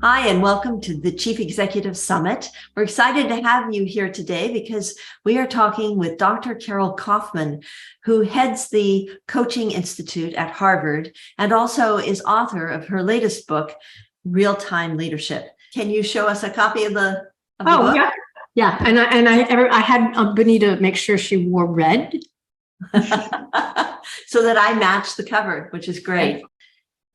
Hi, and welcome to the Chief Executive Summit. We're excited to have you here today because we are talking with Dr. Carol Kauffman, who heads the Coaching Institute at Harvard and also is author of her latest book, Real-Time Leadership. Can you show us a copy of the book? Yeah. Yeah. And I had Bonita make sure she wore red. So that I match the cover, which is great.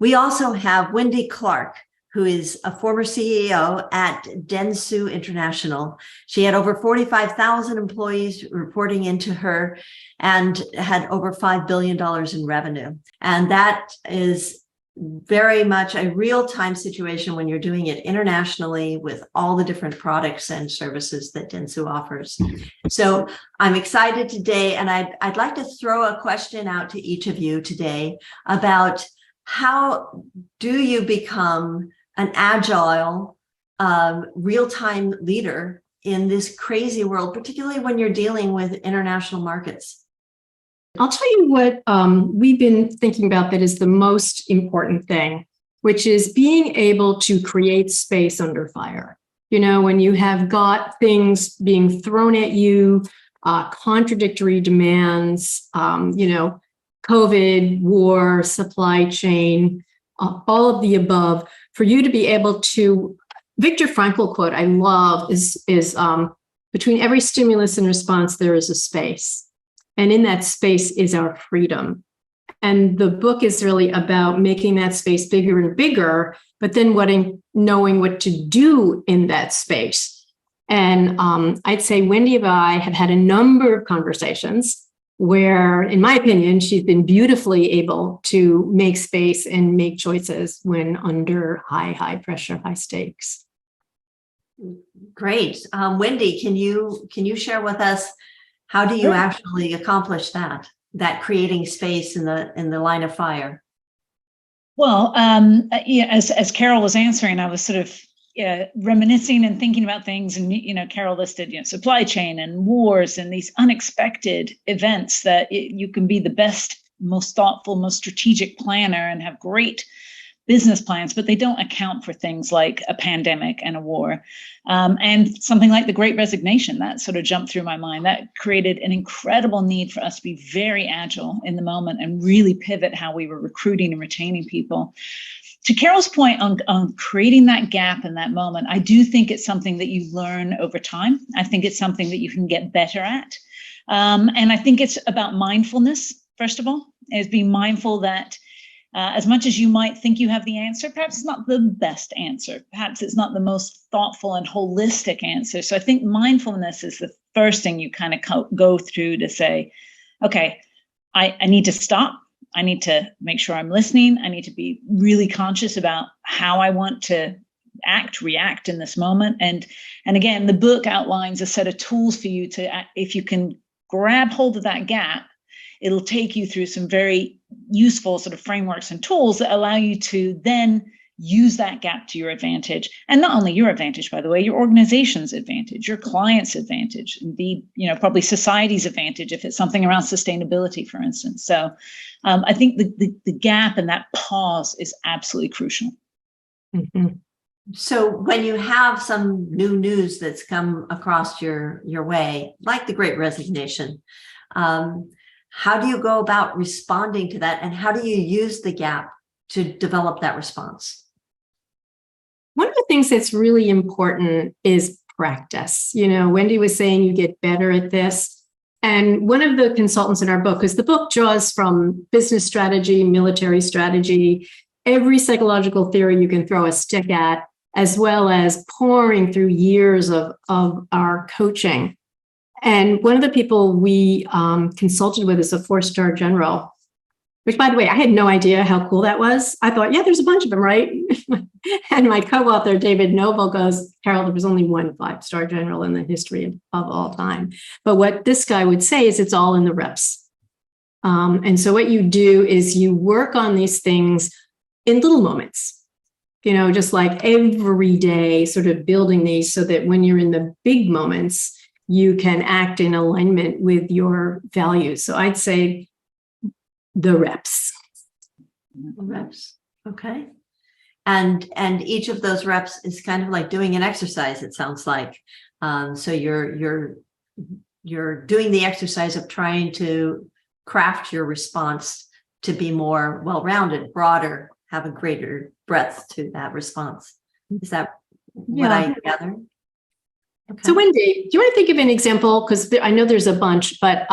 We also have Wendy Clark, who is a former CEO at Dentsu International. She had over 45,000 employees reporting into her and had over $5 billion in revenue. And that is very much a real-time situation when you're doing it internationally with all the different products and services that Dentsu offers. So I'm excited today, and I'd like to throw a question out to each of you today about how do you become an agile, real-time leader in this crazy world, particularly when you're dealing with international markets? I'll tell you what we've been thinking about that is the most important thing, which is being able to create space under fire. You know, when you have got things being thrown at you, contradictory demands, COVID, war, supply chain, all of the above, for you to be able to, Viktor Frankl quote I love is between every stimulus and response, there is a space. And in that space is our freedom. And the book is really about making that space bigger and bigger, but then knowing what to do in that space. And I'd say Wendy and I have had a number of conversations where, in my opinion, she's been beautifully able to make space and make choices when under high pressure, high stakes. Great. Wendy, can you share with us, how do you actually accomplish that creating space in the line of fire? Well, as Carol was answering, I was sort of reminiscing and thinking about things, and Carol listed supply chain and wars and these unexpected events that you can be the best, most thoughtful, most strategic planner and have great business plans, but they don't account for things like a pandemic and a war, and something like the Great Resignation that sort of jumped through my mind. That created an incredible need for us to be very agile in the moment and really pivot how we were recruiting and retaining people. To Carol's point on creating that gap in that moment, I do think it's something that you learn over time. I think it's something that you can get better at. And I think it's about mindfulness, first of all, is being mindful that as much as you might think you have the answer, perhaps it's not the best answer. Perhaps it's not the most thoughtful and holistic answer. So I think mindfulness is the first thing you kind of go through to say, okay, I need to stop. I need to make sure I'm listening. I need to be really conscious about how I want to react in this moment. And again, the book outlines a set of tools for you to, if you can grab hold of that gap, it'll take you through some very useful sort of frameworks and tools that allow you to then use that gap to your advantage. And not only your advantage, by the way, your organization's advantage, your client's advantage, indeed, probably society's advantage if it's something around sustainability, for instance. So I think the gap and that pause is absolutely crucial. Mm-hmm. So when you have some new news that's come across your way, like the Great Resignation, how do you go about responding to that? And how do you use the gap to develop that response? One of the things that's really important is practice. Wendy was saying you get better at this. And one of the consultants in our book, because the book draws from business strategy, military strategy, every psychological theory you can throw a stick at, as well as pouring through years of our coaching. And one of the people we consulted with is a 4-star general, which, by the way, I had no idea how cool that was. I thought, yeah, there's a bunch of them, right? And my co-author, David Noble, goes, Carol, there was only one 5-star general in the history of all time. But what this guy would say is it's all in the reps. And so what you do is you work on these things in little moments, just like every day, sort of building these so that when you're in the big moments, you can act in alignment with your values. So I'd say the reps. Reps. Okay. And each of those reps is kind of like doing an exercise, it sounds like. So you're doing the exercise of trying to craft your response to be more well-rounded, broader, have a greater breadth to that response. Is that what I gather? Okay. So Wendy, do you want to think of an example? Because I know there's a bunch, but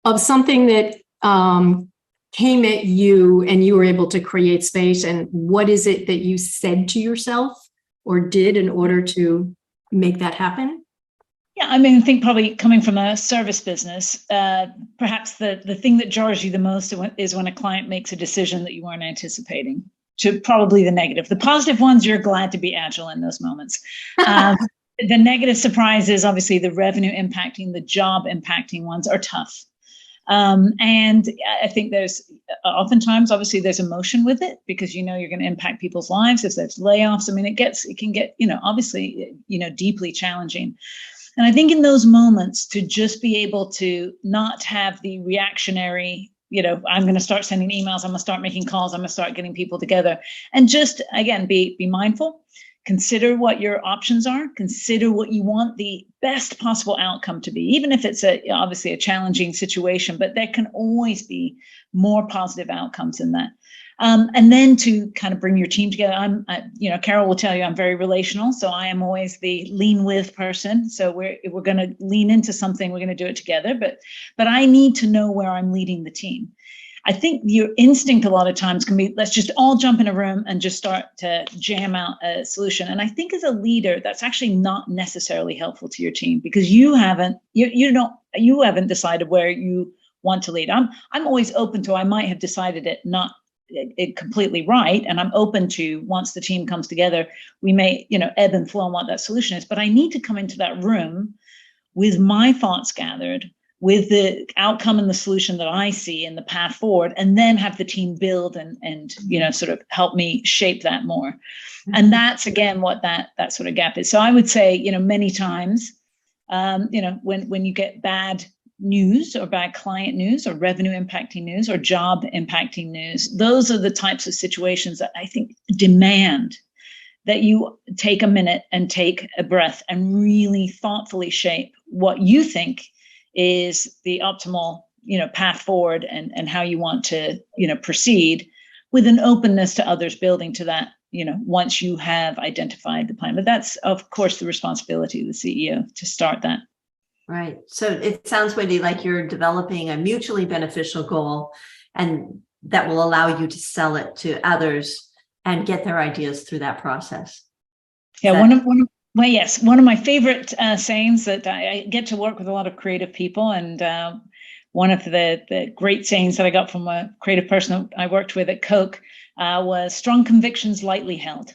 of something that came at you and you were able to create space, and what is it that you said to yourself or did in order to make that happen? Yeah, I mean, I think probably coming from a service business, perhaps the thing that jars you the most is when a client makes a decision that you weren't anticipating, to probably the negative. The positive ones, you're glad to be agile in those moments. The negative surprises, obviously the revenue impacting, the job impacting ones are tough. And I think there's oftentimes, obviously there's emotion with it, because you know you're going to impact people's lives. If there's layoffs, I mean, it can get, obviously, deeply challenging. And I think in those moments, to just be able to not have the reactionary, I'm going to start sending emails, I'm going to start making calls, I'm going to start getting people together, and just, again, be mindful. Consider what your options are. Consider what you want the best possible outcome to be, even if it's obviously a challenging situation, but there can always be more positive outcomes in that. And then to kind of bring your team together. Carol will tell you I'm very relational, so I am always the lean with person. So we're going to lean into something, we're going to do it together, but I need to know where I'm leading the team. I think your instinct a lot of times can be, let's just all jump in a room and just start to jam out a solution. And I think as a leader, that's actually not necessarily helpful to your team, because you haven't decided where you want to lead. I'm always open to, I might have decided it completely right. And I'm open to, once the team comes together, we may, ebb and flow on what that solution is. But I need to come into that room with my thoughts gathered, with the outcome and the solution that I see and the path forward, and then have the team build and sort of help me shape that more. And that's, again, what that sort of gap is. So I would say, many times, when you get bad news or bad client news or revenue impacting news or job impacting news, those are the types of situations that I think demand that you take a minute and take a breath and really thoughtfully shape what you think is the optimal, path forward and how you want to, proceed, with an openness to others building to that, once you have identified the plan. But that's, of course, the responsibility of the CEO to start that. Right. So it sounds, Wendy, like you're developing a mutually beneficial goal, and that will allow you to sell it to others and get their ideas through that process. Yeah, one of my favorite sayings, that I get to work with a lot of creative people, and one of the great sayings that I got from a creative person I worked with at Coke was strong convictions lightly held.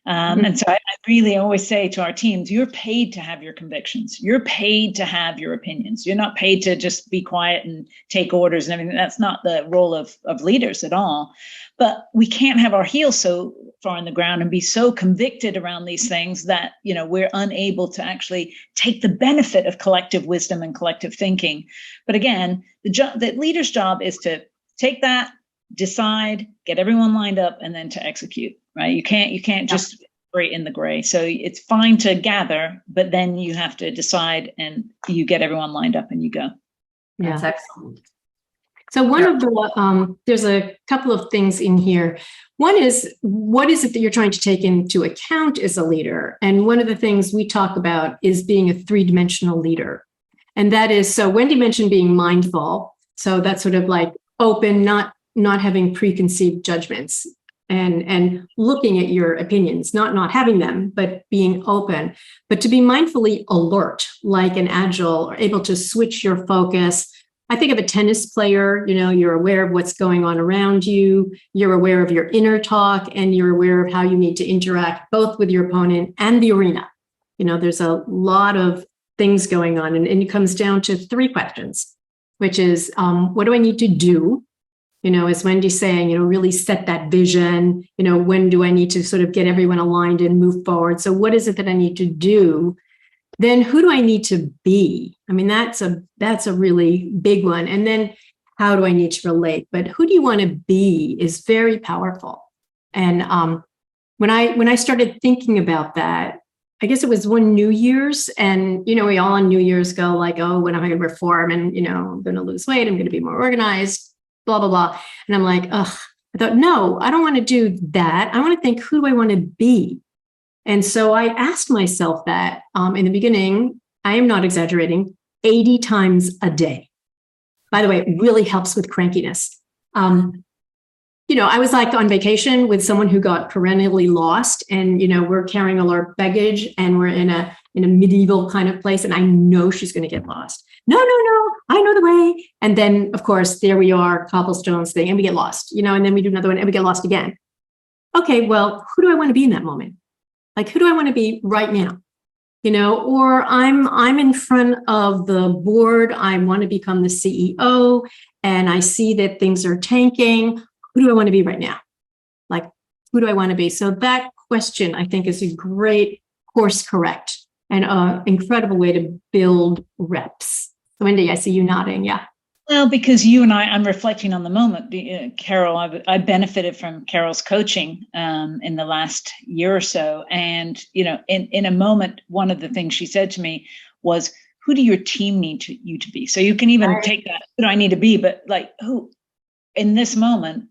And so I really always say to our teams, you're paid to have your convictions. You're paid to have your opinions. You're not paid to just be quiet and take orders and everything. That's not the role of leaders at all. But we can't have our heels so far in the ground and be so convicted around these things that, we're unable to actually take the benefit of collective wisdom and collective thinking. But again, the leader's job is to take that, decide, get everyone lined up, and then to execute, right? You can't just operate in the gray. So it's fine to gather, but then you have to decide, and you get everyone lined up and you go. That's excellent. So one of the, there's a couple of things in here. One is, what is it that you're trying to take into account as a leader? And one of the things we talk about is being a three-dimensional leader. And that is, so Wendy mentioned being mindful. So that's sort of like open, not having preconceived judgments, and looking at your opinions, not having them, but being open, but to be mindfully alert, like an agile, or able to switch your focus. I think of a tennis player, you're aware of what's going on around you, you're aware of your inner talk, and you're aware of how you need to interact both with your opponent and the arena. There's a lot of things going on, and it comes down to three questions, which is, what do I need to do? As Wendy's saying, really set that vision. When do I need to sort of get everyone aligned and move forward? So what is it that I need to do? Then who do I need to be? I mean, that's a really big one. And then how do I need to relate? But who do you want to be is very powerful. And when I started thinking about that, I guess it was one New Year's, and we all on New Year's go like, oh, when am I going to perform? And I'm going to lose weight. I'm going to be more organized. Blah blah blah. And I'm like, ugh. I thought, no, I don't want to do that. I want to think, who do I want to be? And so I asked myself that in the beginning. I am not exaggerating. 80 times a day. By the way, it really helps with crankiness. I was like on vacation with someone who got perennially lost, and we're carrying all our baggage, and we're in a medieval kind of place, and I know she's going to get lost. No, I know the way. And then, of course, there we are, cobblestones thing, and we get lost. And then we do another one, and we get lost again. Okay, well, who do I want to be in that moment? Like, who do I want to be right now? Or I'm in front of the board. I want to become the CEO, and I see that things are tanking. Who do I want to be right now? Like, who do I want to be? So that question, I think, is a great course correct and an incredible way to build reps. Wendy, I see you nodding. Yeah. Well, because you and I'm reflecting on the moment. Carol, I benefited from Carol's coaching in the last year or so. And, in a moment, one of the things she said to me was, who do your team need you to be? So you can even take that, who do I need to be? But like, who in this moment,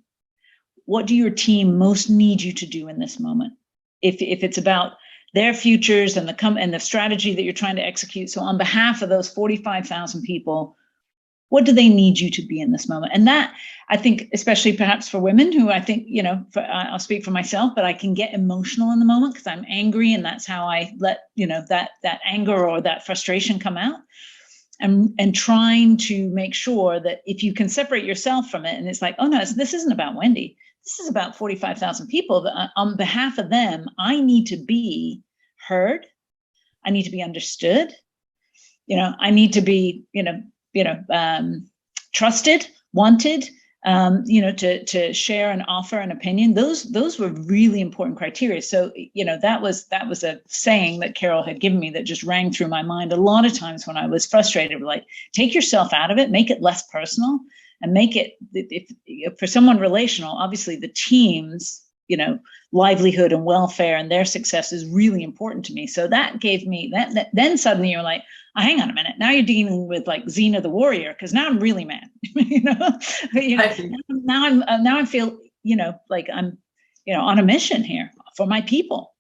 what do your team most need you to do in this moment? If it's about their futures and the strategy that you're trying to execute. So on behalf of those 45,000 people, what do they need you to be in this moment? And that, I think, especially perhaps for women who I think, I'll speak for myself, but I can get emotional in the moment because I'm angry, and that's how I let, that anger or that frustration come out. And trying to make sure that if you can separate yourself from it, and it's like, oh no, this isn't about Wendy. This is about 45,000 people. That on behalf of them, I need to be heard. I need to be understood. I need to be, trusted, wanted, to share and offer an opinion. Those were really important criteria. So, that was a saying that Carol had given me that just rang through my mind a lot of times when I was frustrated. Like, take yourself out of it, make it less personal, and make it, if for someone relational, obviously the team's, livelihood and welfare and their success is really important to me. So that gave me that. Then suddenly you're like, oh, hang on a minute. Now you're dealing with like Xena the warrior, because now I'm really mad. Now I feel like I'm on a mission here for my people,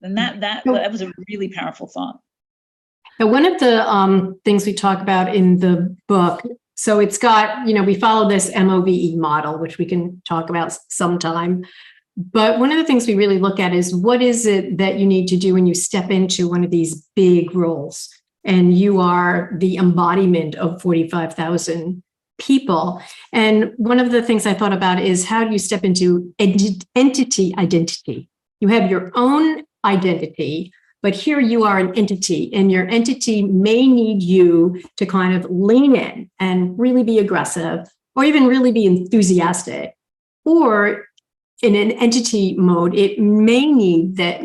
and that was a really powerful thought. Now, one of the things we talk about in the book. So it's got we follow this MOVE model, which we can talk about sometime. But one of the things we really look at is, what is it that you need to do when you step into one of these big roles and you are the embodiment of 45,000 people? And one of the things I thought about is, how do you step into entity identity? You have your own identity, but here you are an entity, and your entity may need you to kind of lean in and really be aggressive, or even really be enthusiastic. Or in an entity mode, it may mean that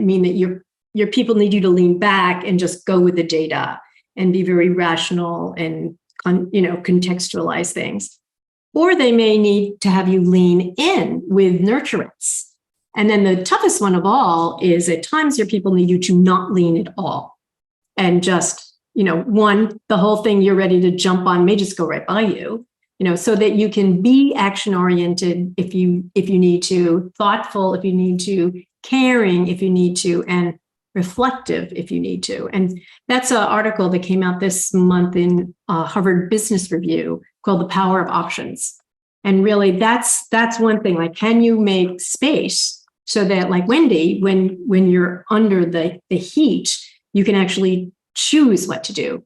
your people need you to lean back and just go with the data and be very rational and contextualize things. Or they may need to have you lean in with nurturance. And then the toughest one of all is, at times your people need you to not lean at all, and just the whole thing you're ready to jump on may just go right by you. So that you can be action oriented if you need to, thoughtful if you need to, caring if you need to, and reflective if you need to. And that's an article that came out this month in Harvard Business Review called "The Power of Options." And really, that's one thing. Like, can you make space so that, like Wendy, when you're under the heat, you can actually choose what to do?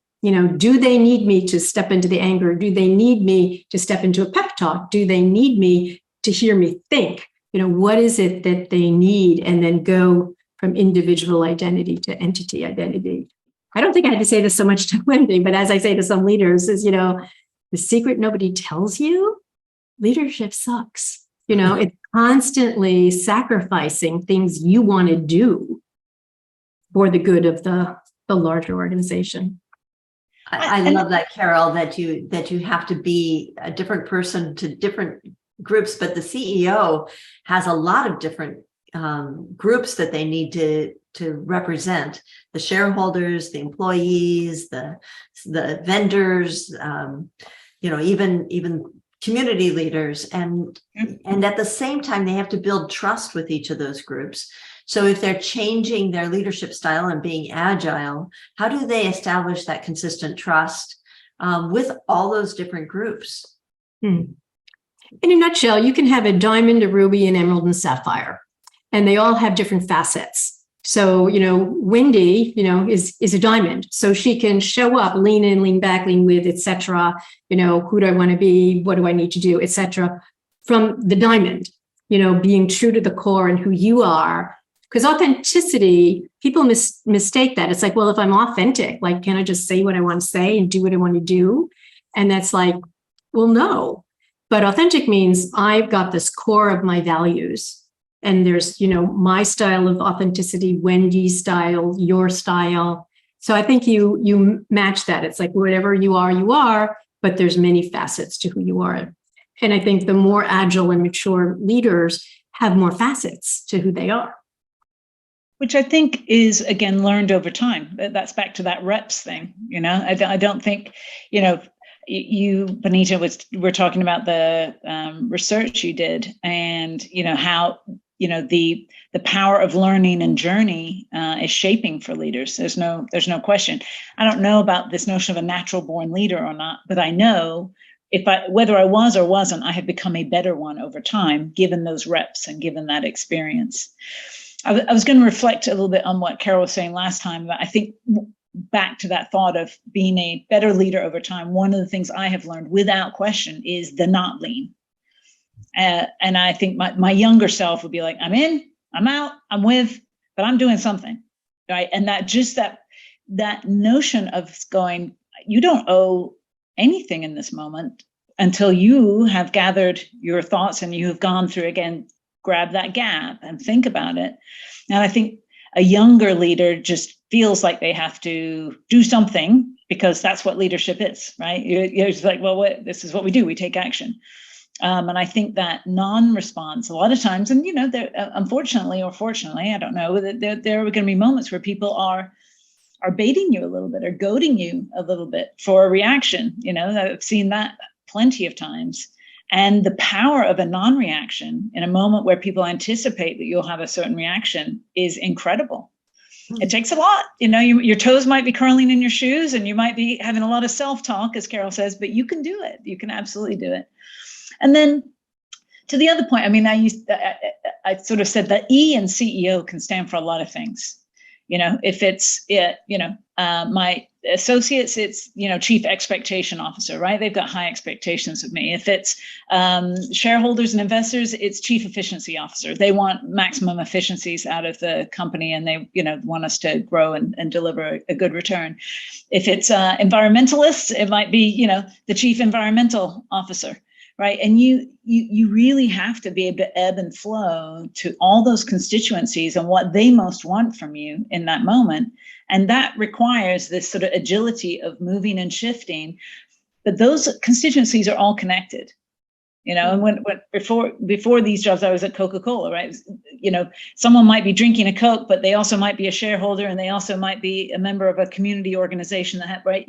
Do they need me to step into the anger? Do they need me to step into a pep talk? Do they need me to hear me think? What is it that they need? And then go from individual identity to entity identity. I don't think I had to say this so much to Wendy, but as I say to some leaders, is, the secret nobody tells you, leadership sucks. It's constantly sacrificing things you want to do for the good of the larger organization. I love that, Carol, that you have to be a different person to different groups, but the CEO has a lot of different groups that they need to represent: the shareholders, the employees, the vendors, even community leaders, and at the same time they have to build trust with each of those groups. So if they're changing their leadership style and being agile, how do they establish that consistent trust with all those different groups? In a nutshell, you can have a diamond, a ruby, an emerald, and sapphire, and they all have different facets. So, Wendy, is a diamond. So she can show up, lean in, lean back, lean with, etc. Who do I want to be? What do I need to do, etc. From the diamond, being true to the core and who you are. Because authenticity, people mistake that. It's like, well, if I'm authentic, like, can I just say what I want to say and do what I want to do? And that's like, well, no. But authentic means I've got this core of my values. And there's, my style of authenticity, Wendy's style, your style. So I think you match that. It's like whatever you are, but there's many facets to who you are. And I think the more agile and mature leaders have more facets to who they are. Which I think is, again, learned over time. That's back to that reps thing. I don't think, you, Bonita, we're talking about the research you did, and how the power of learning and journey is shaping for leaders. There's no question. I don't know about this notion of a natural born leader or not, but I know whether I was or wasn't, I have become a better one over time, given those reps and given that experience. I was going to reflect a little bit on what Carol was saying last time, but I think back to that thought of being a better leader over time. One of the things I have learned without question is the not lean. And I think my younger self would be like, I'm in, I'm out, I'm with, but I'm doing something, right? And that notion of going, you don't owe anything in this moment until you have gathered your thoughts and you have gone through, again, grab that gap and think about it. And I think a younger leader just feels like they have to do something because that's what leadership is, right? You're just like, well, this is what we do. We take action. And I think that non-response a lot of times, and there, unfortunately or fortunately, I don't know, there are going to be moments where people are baiting you a little bit or goading you a little bit for a reaction. I've seen that plenty of times. And the power of a non-reaction in a moment where people anticipate that you'll have a certain reaction is incredible. It takes a lot. Your toes might be curling in your shoes and you might be having a lot of self-talk, as Carol says, but you can do it. You can absolutely do it. And then to the other point, I sort of said that E in CEO can stand for a lot of things. If it's, my associates, it's, chief expectation officer, right? They've got high expectations of me. If it's shareholders and investors, it's chief efficiency officer. They want maximum efficiencies out of the company and they, want us to grow and deliver a good return. If it's environmentalists, it might be, the chief environmental officer. Right. And you really have to be able to ebb and flow to all those constituencies and what they most want from you in that moment. And that requires this sort of agility of moving and shifting. But those constituencies are all connected. And when before these jobs, I was at Coca-Cola, right? Someone might be drinking a Coke, but they also might be a shareholder and they also might be a member of a community organization that right.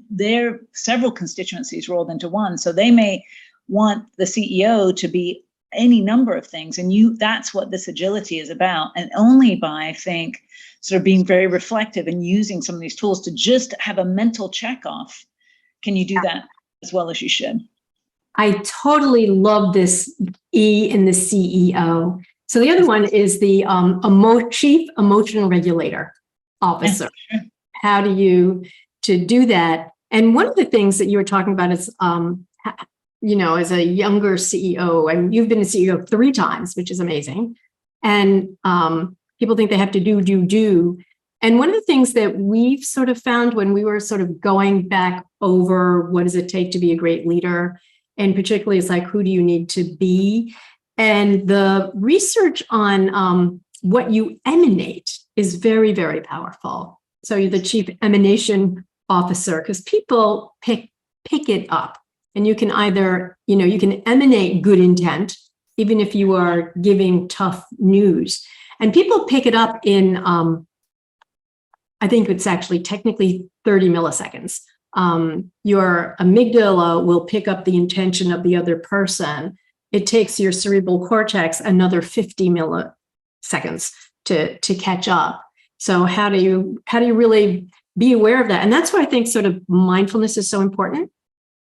There are several constituencies rolled into one. So they may want the CEO to be any number of things. And that's what this agility is about. And only by, I think, sort of being very reflective and using some of these tools to just have a mental check off, can you do that as well as you should. I totally love this E in the CEO. So the other one is the chief emotional regulator officer. Yeah, sure. How do you to do that? And one of the things that you were talking about is as a younger CEO, and you've been a CEO 3 times, which is amazing. And people think they have to do. And one of the things that we've sort of found when we were sort of going back over what does it take to be a great leader, and particularly it's like, who do you need to be? And the research on what you emanate is very, very powerful. So you're the chief emanation officer, because people pick it up. And you can either, you can emanate good intent, even if you are giving tough news. And people pick it up in, I think it's actually technically 30 milliseconds. Your amygdala will pick up the intention of the other person. It takes your cerebral cortex another 50 milliseconds to catch up. So how do you really be aware of that? And that's why I think sort of mindfulness is so important,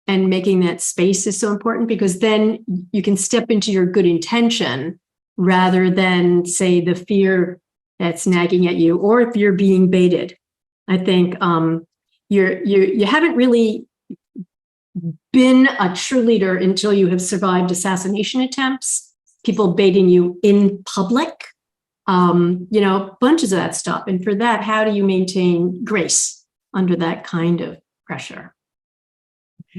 and making that space is so important, because then you can step into your good intention rather than, say, the fear that's nagging at you, or if you're being baited. I think you haven't really been a true leader until you have survived assassination attempts, people baiting you in public, bunches of that stuff. And for that, how do you maintain grace under that kind of pressure?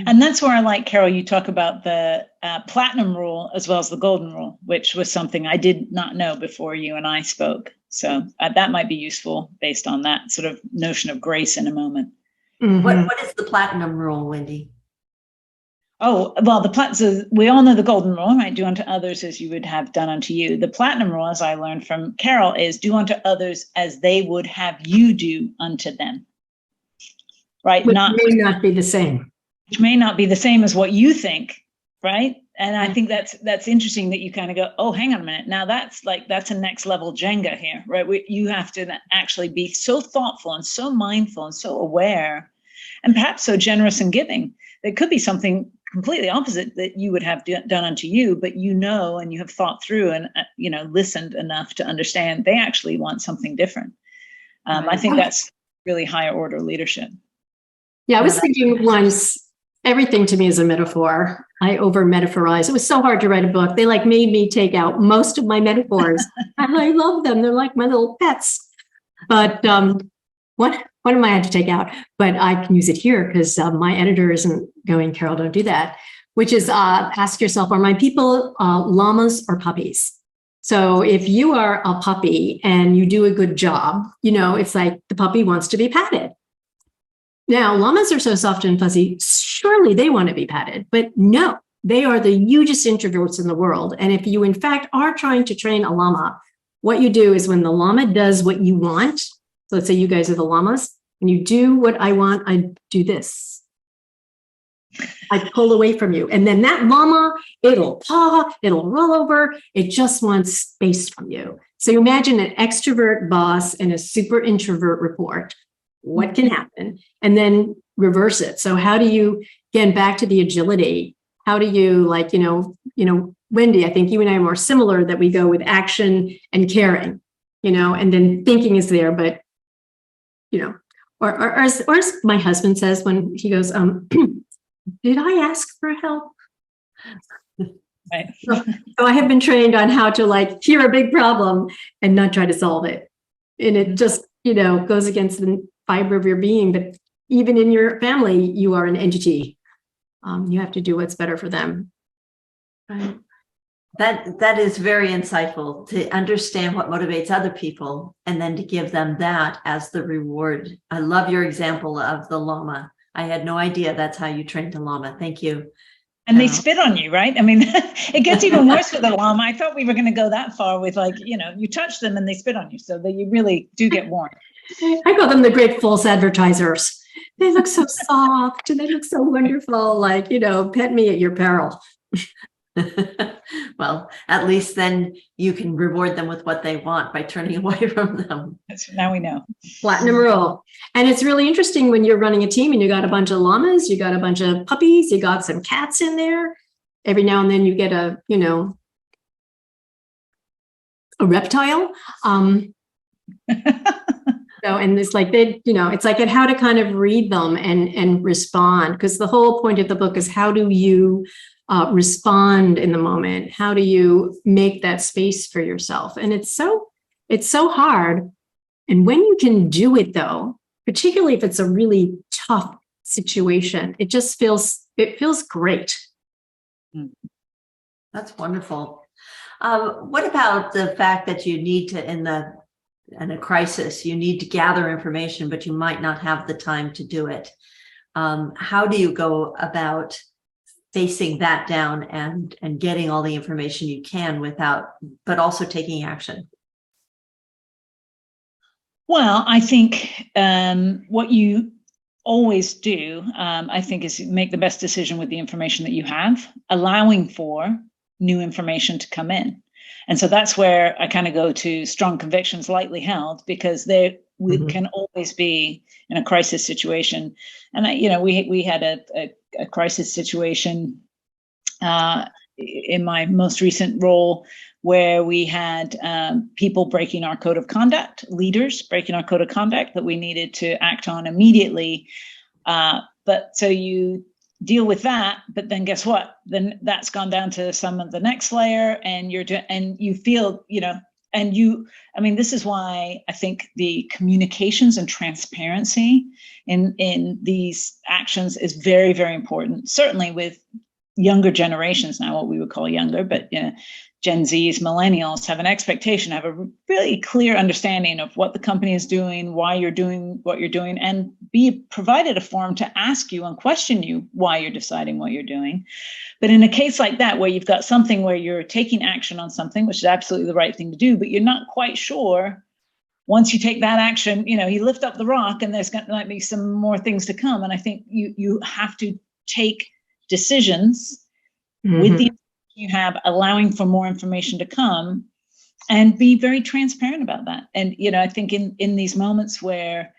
And that's where I like, Carol, you talk about the platinum rule as well as the golden rule, which was something I did not know before you and I spoke. So that might be useful based on that sort of notion of grace in a moment. Mm-hmm. What is the platinum rule, Wendy? Oh, well, so we all know the golden rule, right? Do unto others as you would have done unto you. The platinum rule, as I learned from Carol, is do unto others as they would have you do unto them. Right? Which may not be the same. Which may not be the same as what you think, right? And I think that's interesting that you kind of go, oh, hang on a minute. Now that's a next level Jenga here, right? You have to actually be so thoughtful and so mindful and so aware, and perhaps so generous and giving. There could be something completely opposite that you would have done unto you, but and you have thought through and listened enough to understand they actually want something different. Right. I think that's really higher order leadership. Yeah, I was thinking once, everything to me is a metaphor. I over metaphorize. It was so hard to write a book. They made me take out most of my metaphors. And I love them. They're like my little pets. But one of them I had to take out, but I can use it here because my editor isn't going, Carol, don't do that, which is ask yourself, are my people llamas or puppies? So if you are a puppy and you do a good job, it's like the puppy wants to be patted. Now, llamas are so soft and fuzzy, surely they want to be patted, but no, they are the hugest introverts in the world. And if you, in fact, are trying to train a llama, what you do is when the llama does what you want, so let's say you guys are the llamas, and you do what I want, I do this. I pull away from you. And then that llama, it'll paw, it'll roll over. It just wants space from you. So you imagine an extrovert boss and a super introvert report. What can happen? And then reverse it. So how do you, again, back to the agility, how do you Wendy, I think you and I are more similar, that we go with action and caring, and then thinking is there, but, or as my husband says when he goes, did I ask for help? Right. So I have been trained on how to hear a big problem and not try to solve it. And it just, goes against the fiber of your being. But even in your family, you are an entity. You have to do what's better for them. Right. That is very insightful, to understand what motivates other people and then to give them that as the reward. I love your example of the llama. I had no idea that's how you trained a llama. Thank you. And they spit on you, right? I mean, it gets even worse with the llama. I thought we were going to go that far with you touch them and they spit on you, so that you really do get warned. I call them the great false advertisers. They look so soft and they look so wonderful. Pet me at your peril. Well, at least then you can reward them with what they want by turning away from them. Now we know. Platinum rule. And it's really interesting when you're running a team and you got a bunch of llamas, you got a bunch of puppies, you got some cats in there. Every now and then you get a reptile. And it's it's and how to kind of read them and respond, because the whole point of the book is how do you respond in the moment? How do you make that space for yourself? And it's so hard. And when you can do it, though, particularly if it's a really tough situation, it feels great. That's wonderful. What about the fact that you need to, in a crisis, you need to gather information, but you might not have the time to do it? How do you go about facing that down and getting all the information you can but also taking action? Well, I think what you always do, I think, is make the best decision with the information that you have, allowing for new information to come in. And so that's where I kind of go to strong convictions lightly held, because we can always be in a crisis situation. And we had a crisis situation in my most recent role, where we had people breaking our code of conduct, leaders breaking our code of conduct that we needed to act on immediately. But so you deal with that, but then guess what? Then that's gone down to some of the next layer, and you feel, this is why I think the communications and transparency in these actions is very, very important. Certainly with younger generations now, what we would call younger, but Gen Zs, millennials have an expectation, have a really clear understanding of what the company is doing, why you're doing what you're doing, and be provided a forum to ask you and question you why you're deciding what you're doing. But in a case like that, where you've got something where you're taking action on something, which is absolutely the right thing to do, but you're not quite sure, once you take that action, you lift up the rock and there's going to be some more things to come. And I think you have to take decisions with the you have, allowing for more information to come, and be very transparent about that. And I think in these moments where,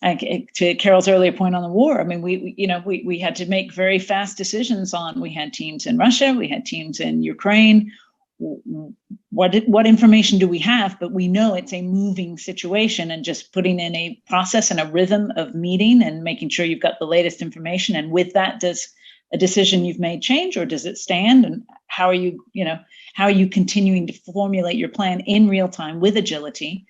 to Carol's earlier point on the war, we had to make very fast decisions on. We had teams in Russia, we had teams in Ukraine. What information do we have? But we know it's a moving situation, and just putting in a process and a rhythm of meeting and making sure you've got the latest information. And with that, does a decision you've made change, or does it stand? And how are you continuing to formulate your plan in real time with agility?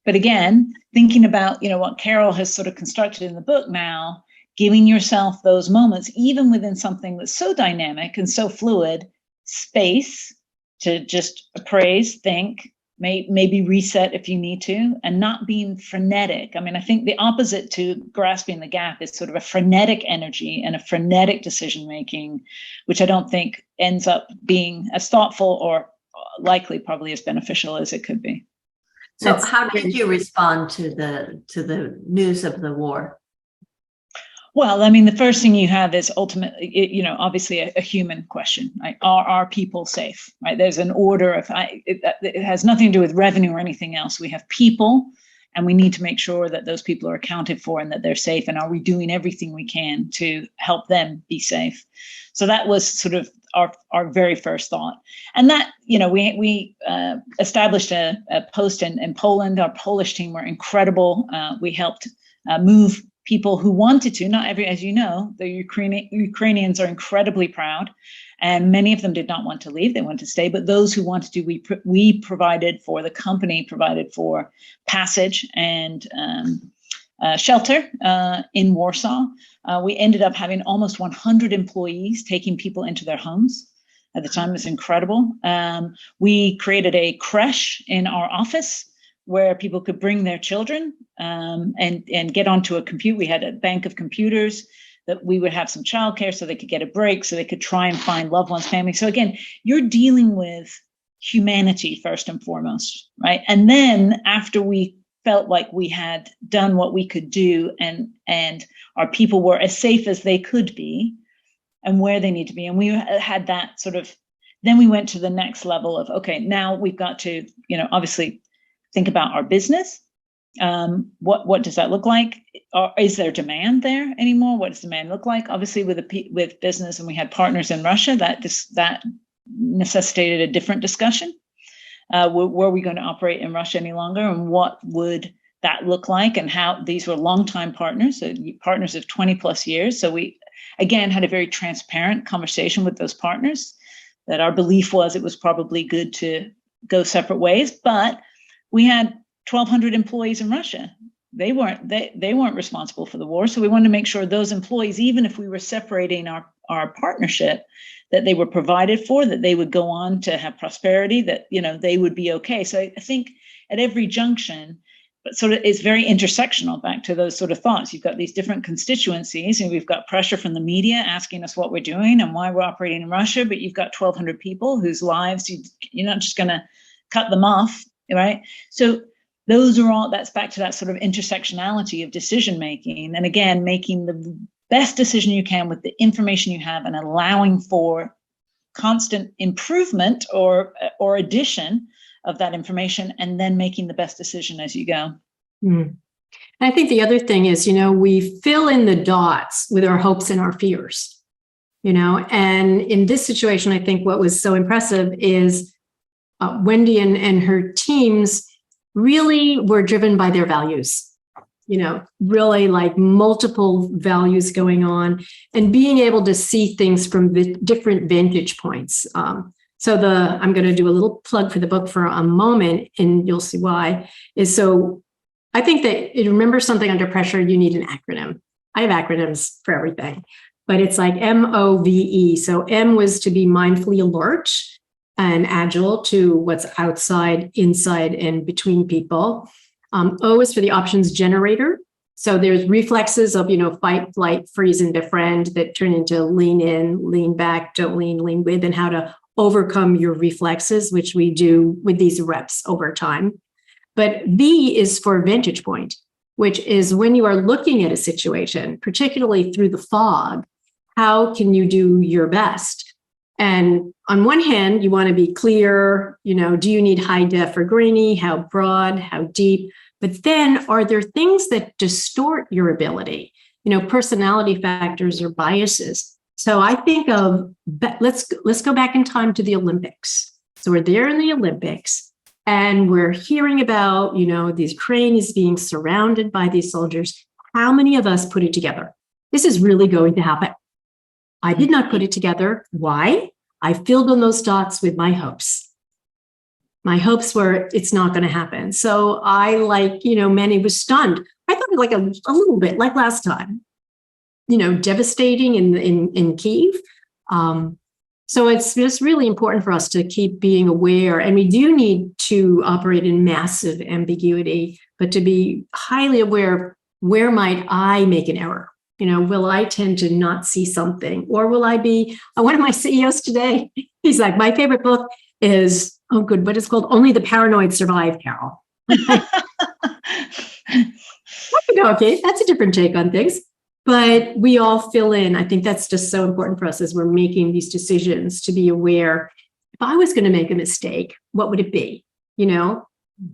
But again, thinking about, what Carol has sort of constructed in the book now, giving yourself those moments, even within something that's so dynamic and so fluid, space to just appraise, think, maybe reset if you need to, and not being frenetic. I think the opposite to grasping the gap is sort of a frenetic energy and a frenetic decision-making, which I don't think ends up being as thoughtful or likely probably as beneficial as it could be. So how did you respond to the news of the war? Well, the first thing you have is ultimately, obviously a human question, right? Are people safe, right? There's an order of, it has nothing to do with revenue or anything else. We have people, and we need to make sure that those people are accounted for and that they're safe. And are we doing everything we can to help them be safe? So that was sort of our very first thought. And that, we established a post in Poland. Our Polish team were incredible. We helped move people who wanted to, as you know, the Ukrainians are incredibly proud, and many of them did not want to leave. They wanted to stay, but those who wanted to, we provided for, the company provided for passage and shelter in Warsaw. We ended up having almost 100 employees taking people into their homes. At the time, it was incredible. We created a creche in our office where people could bring their children and get onto a computer. We had a bank of computers that we would have some childcare so they could get a break, so they could try and find loved ones, family. So again, you're dealing with humanity first and foremost, right? And then after we felt like we had done what we could do and our people were as safe as they could be and where they need to be, and we had that sort of, then we went to the next level of, okay, now we've got to, obviously think about our business. What does that look like? Or is there demand there anymore? What does demand look like? Obviously, with business, and we had partners in Russia, that necessitated a different discussion. Were we going to operate in Russia any longer, and what would that look like? And how these were longtime partners, partners of 20 plus years. So we again had a very transparent conversation with those partners. That our belief was it was probably good to go separate ways, but we had 1,200 employees in Russia. They weren't responsible for the war. So we wanted to make sure those employees, even if we were separating our partnership, that they were provided for, that they would go on to have prosperity, that, they would be okay. So I think at every junction, sort of it's very intersectional, back to those sort of thoughts. You've got these different constituencies, and we've got pressure from the media asking us what we're doing and why we're operating in Russia, but you've got 1,200 people whose lives you're not just going to cut them off, right? So those are all, that's back to that sort of intersectionality of decision making, and again, making the best decision you can with the information you have and allowing for constant improvement or addition of that information, and then making the best decision as you go. Mm. I think the other thing is, we fill in the dots with our hopes and our fears, and in this situation, I think what was so impressive is Wendy and her teams really were driven by their values, really like multiple values going on and being able to see things from different vantage points. So I'm going to do a little plug for the book for a moment, and you'll see why. So I think that remember something under pressure, you need an acronym. I have acronyms for everything, but it's like MOVE. So M was to be mindfully alert and agile to what's outside, inside, and between people. O is for the options generator. So there's reflexes of, fight, flight, freeze, and befriend that turn into lean in, lean back, don't lean with, and how to overcome your reflexes, which we do with these reps over time. But V is for vantage point, which is when you are looking at a situation, particularly through the fog, how can you do your best? And on one hand, you want to be clear, do you need high def or grainy? How broad, how deep? But then are there things that distort your ability? Personality factors or biases. So I think of, let's go back in time to the Olympics. So we're there in the Olympics and we're hearing about, these cranes being surrounded by these soldiers. How many of us put it together? This is really going to happen. I did not put it together. Why? I filled in those dots with my hopes. My hopes were it's not going to happen. So I, many was stunned. I thought like a little bit like last time. Devastating in Kyiv. So it's just really important for us to keep being aware, and we do need to operate in massive ambiguity, but to be highly aware, where might I make an error? Will I tend to not see something, or will I be, one of my CEOs today, he's like, my favorite book is, what it's called? Only the Paranoid Survive, Carol. Okay, that's a different take on things. But we all fill in. I think that's just so important for us as we're making these decisions to be aware. If I was going to make a mistake, what would it be?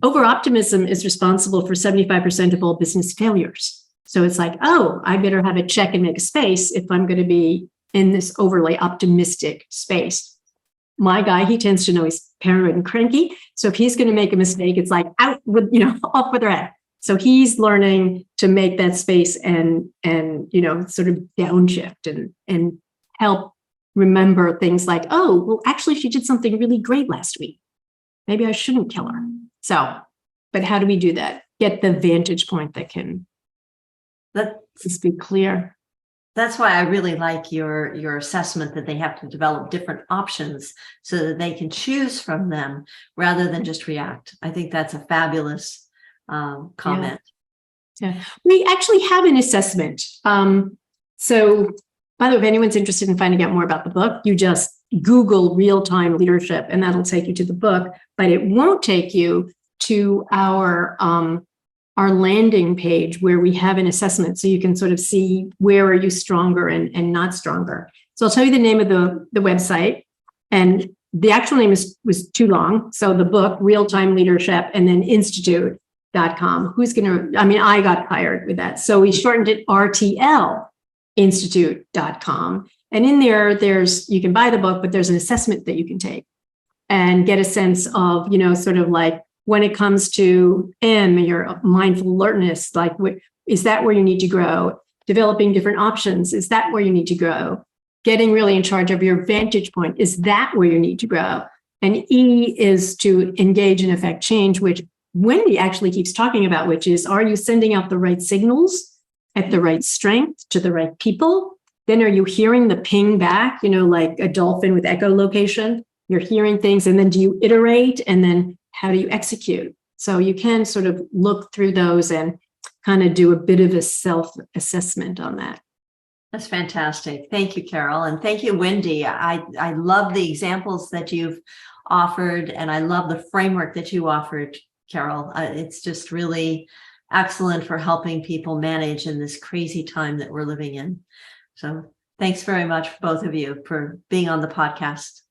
Over-optimism is responsible for 75% of all business failures. So it's like, I better have a check and make a space if I'm going to be in this overly optimistic space. My guy, he tends to know he's paranoid and cranky. So if he's going to make a mistake, it's like out with, off with their head. So he's learning to make that space and sort of downshift and help remember things like, actually, she did something really great last week. Maybe I shouldn't kill her. So, but how do we do that? Get the vantage point that can just be clear. That's why I really like your assessment that they have to develop different options so that they can choose from them rather than just react. I think that's a fabulous comment. Yeah. We actually have an assessment. So by the way, if anyone's interested in finding out more about the book, you just Google real-time leadership and that'll take you to the book, but it won't take you to our landing page where we have an assessment. So you can sort of see where are you stronger and not stronger. So I'll tell you the name of the website, and the actual name was too long. So the book, Real-Time Leadership, and then Institute.com. I got tired with that. So we shortened it RTL Institute.com. And in there's, you can buy the book, but there's an assessment that you can take and get a sense of, sort of like when it comes to your mindful alertness, like is that where you need to grow? Developing different options, is that where you need to grow? Getting really in charge of your vantage point, is that where you need to grow? And E is to engage and affect change, which Wendy actually keeps talking about, which is, are you sending out the right signals at the right strength to the right people? Then are you hearing the ping back, like a dolphin with echolocation? You're hearing things, and then do you iterate? And then how do you execute? So you can sort of look through those and kind of do a bit of a self-assessment on that. That's fantastic. Thank you, Carol. And thank you, Wendy. I love the examples that you've offered, and I love the framework that you offered, Carol. It's just really excellent for helping people manage in this crazy time that we're living in. So thanks very much, both of you, for being on the podcast.